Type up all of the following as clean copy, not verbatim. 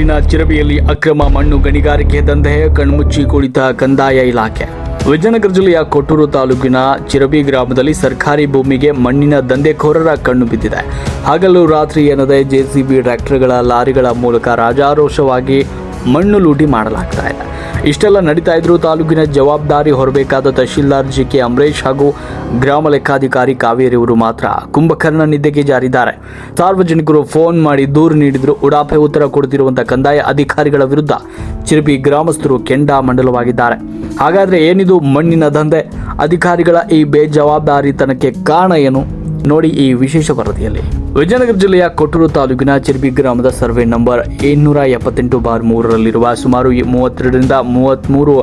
ತಾಲೂಕಿನಲ್ಲಿನ ಚಿರಬಿಯಲ್ಲಿ ಅಕ್ರಮ ಮಣ್ಣು ಗಣಿಗಾರಿಕೆ ದಂಧೆ ಕಣ್ಮುಚ್ಚಿ ಕುಳಿತ ಕಂದಾಯ ಇಲಾಖೆ. ವಿಜಯನಗರ ಜಿಲ್ಲೆಯ ಕೊಟ್ಟೂರು ತಾಲೂಕಿನ ಚಿರಬಿ ಗ್ರಾಮದಲ್ಲಿ ಸರ್ಕಾರಿ ಭೂಮಿಗೆ ಮಣ್ಣಿನ ದಂಧೆಕೋರರ ಕಣ್ಣು ಬಿದ್ದಿದೆ. ಹಗಲು ರಾತ್ರಿ ಎನ್ನದೆ ಜೆಸಿಬಿ ಟ್ರ್ಯಾಕ್ಟರ್ಗಳ ಲಾರಿಗಳ ಮೂಲಕ ರಾಜಾರೋಷವಾಗಿ ಮಣ್ಣು ಲೂಟಿ ಮಾಡಲಾಗ್ತಾ ಇದೆ. ಇಷ್ಟೆಲ್ಲ ನಡೀತಾ ಇದ್ರೂ ತಾಲೂಕಿನ ಜವಾಬ್ದಾರಿ ಹೊರಬೇಕಾದ ತಹಶೀಲ್ದಾರ್ ಜಿಕೆ ಅಮರೇಶ್ ಹಾಗೂ ಗ್ರಾಮ ಲೆಕ್ಕಾಧಿಕಾರಿ ಕಾವೇರಿ ಅವರು ಮಾತ್ರ ಕುಂಭಕರ್ಣ ನಿದ್ದೆಗೆ ಜಾರಿದ್ದಾರೆ. ಸಾರ್ವಜನಿಕರು ಫೋನ್ ಮಾಡಿ ದೂರು ನೀಡಿದ್ರು ಉಡಾಫೆ ಉತ್ತರ ಕೊಡುತ್ತಿರುವಂತಹ ಕಂದಾಯ ಅಧಿಕಾರಿಗಳ ವಿರುದ್ಧ ಚಿರಬಿ ಗ್ರಾಮಸ್ಥರು ಕೆಂಡಾಮಂಡಲವಾಗಿದ್ದಾರೆ. ಹಾಗಾದ್ರೆ ಏನಿದು ಮಣ್ಣಿನ ದಂಧೆ? ಅಧಿಕಾರಿಗಳ ಈ ಬೇಜವಾಬ್ದಾರಿತನಕ್ಕೆ ಕಾರಣ ಏನು? ನೋಡಿ ಈ ವಿಶೇಷ ವರದಿಯಲ್ಲಿ. ವಿಜಯನಗರ ಜಿಲ್ಲೆಯ ಕೊಟ್ಟೂರು ತಾಲೂಕಿನ ಚಿರಬಿ ಗ್ರಾಮದ ಸರ್ವೆ ನಂಬರ್ 778/3ರಲ್ಲಿರುವ ಸುಮಾರು 32ರಿಂದ 33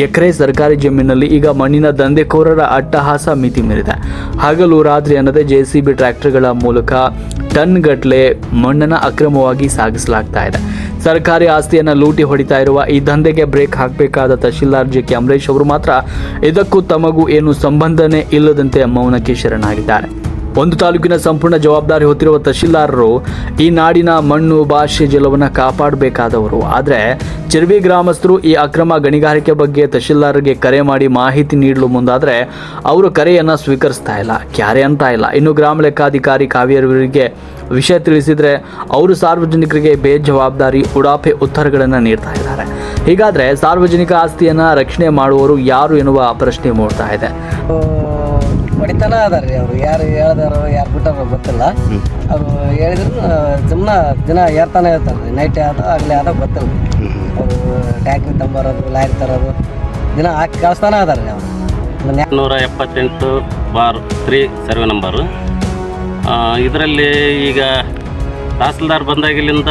ಎಕರೆ ಸರ್ಕಾರಿ ಜಮೀನಿನಲ್ಲಿ ಈಗ ಮಣ್ಣಿನ ದಂಧೆಕೋರರ ಅಟ್ಟಹಾಸ ಮಿತಿ ಮೀರಿದೆ. ಹಗಲು ರಾತ್ರಿ ಅನ್ನದೇ ಜೆಸಿಬಿ ಟ್ರ್ಯಾಕ್ಟರ್ಗಳ ಮೂಲಕ ಟನ್ ಗಟ್ಟಲೆ ಮಣ್ಣನ್ನು ಅಕ್ರಮವಾಗಿ ಸಾಗಿಸಲಾಗ್ತಾ ಇದೆ. ಸರ್ಕಾರಿ ಆಸ್ತಿಯನ್ನು ಲೂಟಿ ಹೊಡಿತಾ ಇರುವ ಈ ದಂಧೆಗೆ ಬ್ರೇಕ್ ಹಾಕಬೇಕಾದ ತಹಶೀಲ್ದಾರ್ ಜಿಕೆ ಅಮರೇಶ್ ಅವರು ಮಾತ್ರ ಇದಕ್ಕೂ ತಮಗೂ ಏನು ಸಂಬಂಧನೇ ಇಲ್ಲದಂತೆ ಮೌನಕ್ಕೆ ಶರಣಾಗಿದ್ದಾರೆ. ಒಂದು ತಾಲೂಕಿನ ಸಂಪೂರ್ಣ ಜವಾಬ್ದಾರಿ ಹೊತ್ತಿರುವ ತಹಶೀಲ್ದಾರರು ಈ ನಾಡಿನ ಮಣ್ಣು ಭಾಷೆ ಜಲವನ್ನು ಕಾಪಾಡಬೇಕಾದವರು. ಆದರೆ ಚಿರಬಿ ಗ್ರಾಮಸ್ಥರು ಈ ಅಕ್ರಮ ಗಣಿಗಾರಿಕೆ ಬಗ್ಗೆ ತಹಶೀಲ್ದಾರ್ಗೆ ಕರೆ ಮಾಡಿ ಮಾಹಿತಿ ನೀಡಲು ಮುಂದಾದರೆ ಅವರು ಕರೆಯನ್ನು ಸ್ವೀಕರಿಸ್ತಾ ಇಲ್ಲ, ಕ್ಯಾರೆ ಅಂತ ಇಲ್ಲ. ಇನ್ನು ಗ್ರಾಮ ಲೆಕ್ಕಾಧಿಕಾರಿ ಕಾವೇರಿಯವರಿಗೆ ವಿಷಯ ತಿಳಿಸಿದರೆ ಅವರು ಸಾರ್ವಜನಿಕರಿಗೆ ಬೇಜವಾಬ್ದಾರಿ ಉಡಾಫೆ ಉತ್ತರಗಳನ್ನು ನೀಡ್ತಾ ಇದ್ದಾರೆ. ಹೀಗಾದರೆ ಸಾರ್ವಜನಿಕ ಆಸ್ತಿಯನ್ನು ರಕ್ಷಣೆ ಮಾಡುವವರು ಯಾರು ಎನ್ನುವ ಪ್ರಶ್ನೆ ಮೂಡ್ತಾ ಇದೆ. ಹೊಡಿತಾನ ಅದಾರ್ರಿ ಅವರು ಯಾರು ಹೇಳ್ದಾರೋ ಯಾರು ಬಿಟ್ಟಾರೋ ಗೊತ್ತಿಲ್ಲ. ಅವರು ಹೇಳಿದ್ರು ಸುಮ್ಮನೆ ದಿನ ಏರ್ತಾನೆ ಇರ್ತಾರೆ. ನೈಟ್ ಆದ ಆಗಲೇ ಆದ ಗೊತ್ತಿಲ್ಲ. ಅವರು ಟ್ಯಾಕ್ಟ್ರಿ ತಂಬರೋದು ಲಾರಿ ತರೋದು ದಿನ ಹಾಕಿ ಕಳಿಸ್ತಾನೆ ಅದಾರ್ರಿ ಅವರು. 778/3 ಸರ್ವೆ ನಂಬರು. ಇದರಲ್ಲಿ ಈಗ ತಹಸೀಲ್ದಾರ್ ಬಂದಾಗಿಲಿಂದ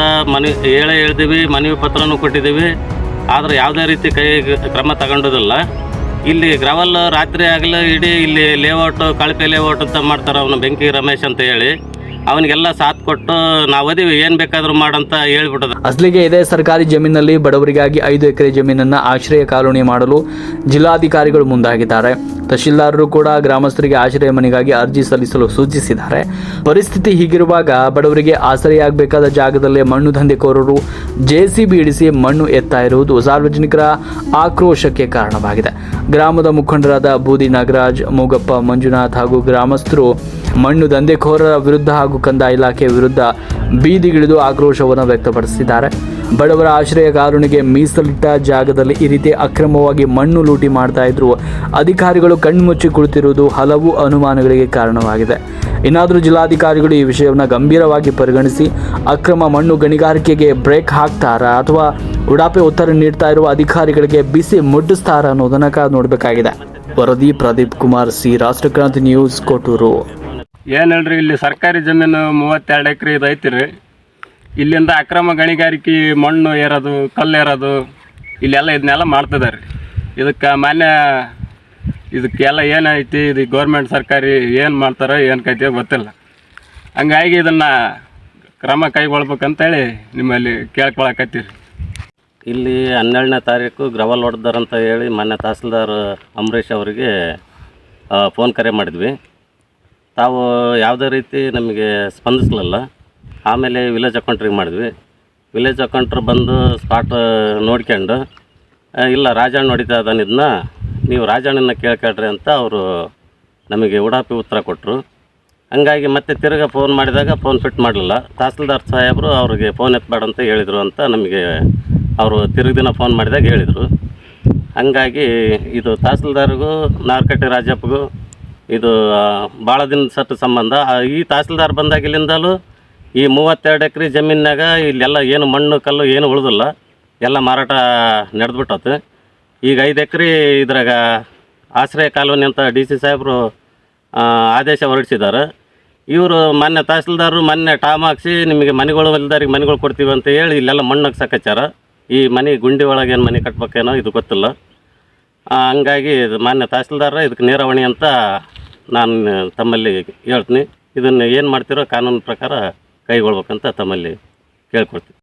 ಹೇಳಿದ್ದೀವಿ, ಮನವಿ ಪತ್ರನೂ ಕೊಟ್ಟಿದ್ದೀವಿ. ಆದರೆ ಯಾವುದೇ ರೀತಿ ಕ್ರಮ ತಗೊಂಡೋದಿಲ್ಲ. ಇಲ್ಲಿ ಗ್ರಾವಲ್ ರಾತ್ರಿ ಆಗಲಿ ಇಡೀ ಇಲ್ಲಿ ಲೇಔಟ್ ಕಳಪೆ ಲೇಔಟ್ ಅಂತ ಮಾಡ್ತಾರೆ. ಅವನು ಬೆಂಕಿ ರಮೇಶ್ ಅಂತ ಹೇಳಿ ಅವನಿಗೆಲ್ಲ ಸಾಥ್ ಕೊಟ್ಟು ನಾವು ಅದೀವಿ ಏನು ಬೇಕಾದರೂ ಮಾಡಂತ ಹೇಳ್ಬಿಟ್ಟದ. ಅಸಲಿಗೆ ಇದೇ ಸರ್ಕಾರಿ ಜಮೀನಲ್ಲಿ ಬಡವರಿಗಾಗಿ 5 ಎಕರೆ ಜಮೀನನ್ನು ಆಶ್ರಯ ಕಾಲೋನಿ ಮಾಡಲು ಜಿಲ್ಲಾಧಿಕಾರಿಗಳು ಮುಂದಾಗಿದ್ದಾರೆ. ತಹಶೀಲ್ದಾರರು ಕೂಡ ಗ್ರಾಮಸ್ಥರಿಗೆ ಆಶ್ರಯ ಮನೆಗಾಗಿ ಅರ್ಜಿ ಸಲ್ಲಿಸಲು ಸೂಚಿಸಿದ್ದಾರೆ. ಪರಿಸ್ಥಿತಿ ಹೀಗಿರುವಾಗ ಬಡವರಿಗೆ ಆಶ್ರಯವಾಗಬೇಕಾದ ಜಾಗದಲ್ಲೇ ಮಣ್ಣು ದಂಧೆಕೋರರು ಜೆಸಿಬಿ ಇಳಿಸಿ ಮಣ್ಣು ಎತ್ತಾ ಇರುವುದು ಸಾರ್ವಜನಿಕರ ಆಕ್ರೋಶಕ್ಕೆ ಕಾರಣವಾಗಿದೆ. ಗ್ರಾಮದ ಮುಖಂಡರಾದ ಬೂದಿ ನಾಗರಾಜ್, ಮೂಗಪ್ಪ, ಮಂಜುನಾಥ್ ಹಾಗೂ ಗ್ರಾಮಸ್ಥರು ಮಣ್ಣು ದಂಧೆಕೋರರ ವಿರುದ್ಧ ಹಾಗೂ ಕಂದಾಯ ಇಲಾಖೆ ವಿರುದ್ಧ ಬೀದಿಗಿಳಿದು ಆಕ್ರೋಶವನ್ನು ವ್ಯಕ್ತಪಡಿಸಿದ್ದಾರೆ. ಬಡವರ ಆಶ್ರಯ ಕಾಲೋನಿಗೆ ಮೀಸಲಿಟ್ಟ ಜಾಗದಲ್ಲಿ ಈ ರೀತಿ ಅಕ್ರಮವಾಗಿ ಮಣ್ಣು ಲೂಟಿ ಮಾಡ್ತಾ ಇದ್ರು ಅಧಿಕಾರಿಗಳು ಕಣ್ಮುಚ್ಚಿ ಕುಳಿತಿರುವುದು ಹಲವು ಅನುಮಾನಗಳಿಗೆ ಕಾರಣವಾಗಿದೆ. ಇನ್ನಾದರೂ ಜಿಲ್ಲಾಧಿಕಾರಿಗಳು ಈ ವಿಷಯವನ್ನು ಗಂಭೀರವಾಗಿ ಪರಿಗಣಿಸಿ ಅಕ್ರಮ ಮಣ್ಣು ಗಣಿಗಾರಿಕೆಗೆ ಬ್ರೇಕ್ ಹಾಕ್ತಾರಾ ಅಥವಾ ಉಡಾಪೆ ಉತ್ತರ ನೀಡ್ತಾ ಇರುವ ಅಧಿಕಾರಿಗಳಿಗೆ ಬಿಸಿ ಮುಟ್ಟಿಸ್ತಾರಾ ಅನ್ನೋದನ್ನ ಕಾದು ನೋಡಬೇಕಾಗಿದೆ. ವರದಿ ಪ್ರದೀಪ್ ಕುಮಾರ್ ಸಿ, ರಾಷ್ಟ್ರಕ್ರಾಂತಿ ನ್ಯೂಸ್, ಕೊಟ್ಟೂರು. ಏನು ಹೇಳ್ರಿ, ಇಲ್ಲಿ ಸರ್ಕಾರಿ ಜಮೀನು 32 ಎಕರೆ ಇದು ಐತಿರಿ. ಇಲ್ಲಿಂದ ಅಕ್ರಮ ಗಣಿಗಾರಿಕೆ ಮಣ್ಣು ಏರೋದು, ಕಲ್ಲು ಏರೋದು ಇದನ್ನೆಲ್ಲ ಮಾಡ್ತಿದ್ದಾರೆ. ಇದಕ್ಕೆ ಇದಕ್ಕೆಲ್ಲ ಏನೈತಿ, ಇದು ಗೌರ್ಮೆಂಟ್ ಸರ್ಕಾರಿ ಏನು ಮಾಡ್ತಾರೋ ಏನು ಕೈತಿ ಗೊತ್ತಿಲ್ಲ. ಹಂಗಾಗಿ ಇದನ್ನು ಕ್ರಮ ಕೈಗೊಳ್ಬೇಕಂತೇಳಿ ನಿಮ್ಮಲ್ಲಿ ಕೇಳ್ಕೊಳಕತ್ತೀರಿ. ಇಲ್ಲಿ 12ನೇ ತಾರೀಕು ಗ್ರವಲ್ ಹೊಡೆದಾರಂತ ಹೇಳಿ ಮೊನ್ನೆ ತಹಸೀಲ್ದಾರ್ ಅಮರೇಶ್ ಅವರಿಗೆ ಫೋನ್ ಕರೆ ಮಾಡಿದ್ವಿ. ತಾವು ಯಾವುದೇ ರೀತಿ ನಮಗೆ ಸ್ಪಂದಿಸಲಿಲ್ಲ. ಆಮೇಲೆ ವಿಲೇಜ್ ಅಕೌಂಟ್ರಿಗೆ ಮಾಡಿದ್ವಿ. ವಿಲೇಜ್ ಅಕೌಂಟ್ರ್ ಬಂದು ಸ್ಪಾಟ್ ನೋಡ್ಕೊಂಡು ಇಲ್ಲ ರಾಜಣ್ಣ ಹೊಡಿತಾ ಇದ್ದಾನೆ, ಇದನ್ನ ನೀವು ರಾಜಣ್ಣನ ಕೇಳ್ಕೊಳ್ರಿ ಅಂತ ಅವರು ನಮಗೆ ಉಡಾಪಿ ಉತ್ತರ ಕೊಟ್ಟರು. ಹಂಗಾಗಿ ಮತ್ತೆ ತಿರ್ಗಿ ಫೋನ್ ಮಾಡಿದಾಗ ಫೋನ್ ಫಿಟ್ ಮಾಡಲಿಲ್ಲ. ತಹಸೀಲ್ದಾರ್ ಸಾಹೇಬರು ಅವ್ರಿಗೆ ಫೋನ್ ಎತ್ತಬೇಡ ಅಂತ ಹೇಳಿದರು ಅಂತ ನಮಗೆ ಅವರು ತಿರುಗಿ ದಿನ ಫೋನ್ ಮಾಡಿದಾಗ ಹೇಳಿದರು. ಹಂಗಾಗಿ ಇದು ತಹಸೀಲ್ದಾರ್ಗೂ ನಾರ್ಕಟ್ಟಿ ರಾಜಪ್ಪಗೂ ಇದು ಭಾಳ ದಿನದ ಸಟ್ಟು ಸಂಬಂಧ. ಈ ತಹಸೀಲ್ದಾರ್ ಬಂದಾಗಿಲಿಂದಲೂ ಈ 32 ಎಕರೆ ಜಮೀನಾಗ ಇಲ್ಲೆಲ್ಲ ಏನು ಮಣ್ಣು ಕಲ್ಲು ಏನು ಉಳಿದಿಲ್ಲ, ಎಲ್ಲ ಮಾರಾಟ ನಡೆದ್ಬಿಟ್ಟತ್ತು. ಈಗ 5 ಎಕರೆ ಇದ್ರಾಗ ಆಶ್ರಯ ಕಾಲೋನಿ ಅಂತ DC ಸಾಹೇಬರು ಆದೇಶ ಹೊರಡಿಸಿದ್ದಾರೆ. ಇವರು ಮೊನ್ನೆ ತಹಸೀಲ್ದಾರರು ಮೊನ್ನೆ ಟಾಮ್ ಹಾಕ್ಸಿ ನಿಮಗೆ ಮನೆಗಳು ಇಲ್ದಾರಿಗೆ ಮನೆಗಳು ಕೊಡ್ತೀವಿ ಅಂತ ಹೇಳಿ ಇಲ್ಲೆಲ್ಲ ಮಣ್ಣು ಹಾಕ್ಸಕ್ಕಾಚಾರ. ಈ ಮನೆ ಗುಂಡಿ ಒಳಗೆ ಏನು ಮನೆ ಕಟ್ಬೇಕೇನೋ ಇದು ಗೊತ್ತಿಲ್ಲ. ಹಂಗಾಗಿ ಮಾನ್ಯ ತಹಸೀಲ್ದಾರ ಇದಕ್ಕೆ ನೇರವಣಿ ಅಂತ ನಾನು ತಮ್ಮಲ್ಲಿ ಹೇಳ್ತೀನಿ. ಇದನ್ನು ಏನು ಮಾಡ್ತಿರೋ ಕಾನೂನು ಪ್ರಕಾರ ಕೈಗೊಳ್ಬೇಕಂತ ತಮ್ಮಲ್ಲಿ ಕೇಳ್ಕೊಳ್ತೀನಿ.